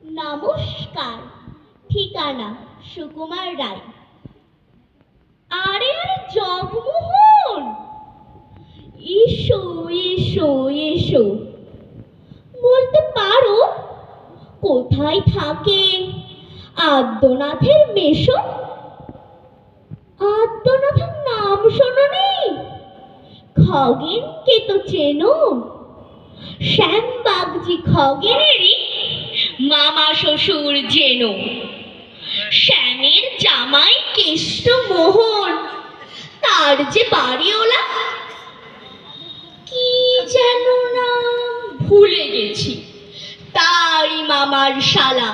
নমস্কার। ঠিকানা সুকুমার রায়। আরে আরে জগমোহন, এসো এসো এসো। বলতে পারো কোথায় থাকে আদ্যনাথের মেশো? আদ্যনাথের নাম শোনোনি? খগেনকে তো চেনো? শ্যামবাগজি খগেনেরই মামা শ্বশুর যেন। শ্যামের জামাই কেষ্টমোহন, তার যে বাড়িওলা কি যেন নাম ভুলে গেছি, তারই মামার শালা,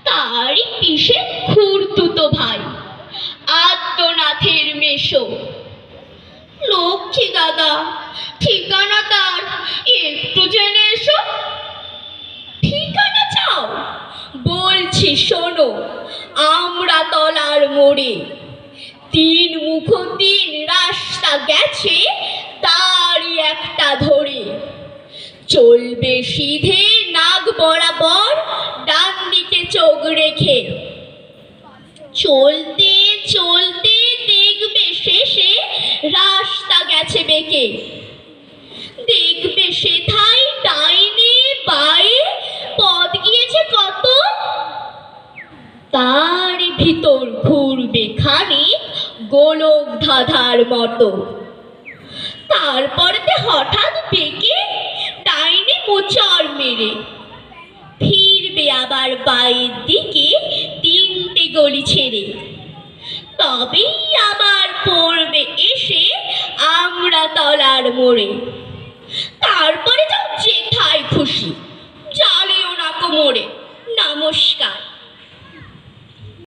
তারই পিসের খুড়তুতো ভাই আদ্যনাথের মেশো। লক্ষ্মী দাদা, ঠিকানা তার একটু জেনে এসো। ঠিকানা চাও? বলছি শোনো, আমরা তলার মোড়ে, তিন মুখ তিন রাস্তা গেছে, তারই একটা ধরে। চলবে সিধে নাগ বরাবর, ডান দিকে চোখ রেখে। চলতে চলতে দেখবে শেষে রাস্তা গেছে বেঁকে। দেখবে সেথায় ডাইনে বাঁয়ে পথ গিয়েছে কত, তার ভিতর ঘুরবে খানিক গোলক ধাঁধার মতো। তারপরেতে হঠাৎ বেঁকে ডাইনে মোচড় মেরে ফিরবে আবার বাঁয়ের দিকে তিনটে গলি ছেড়ে। তবেই আবার পড়বে এসে আমরা তলার মোড়ে। তারপরে যাও যেথায় খুশি, চালিও না কোমরে। নমস্কার।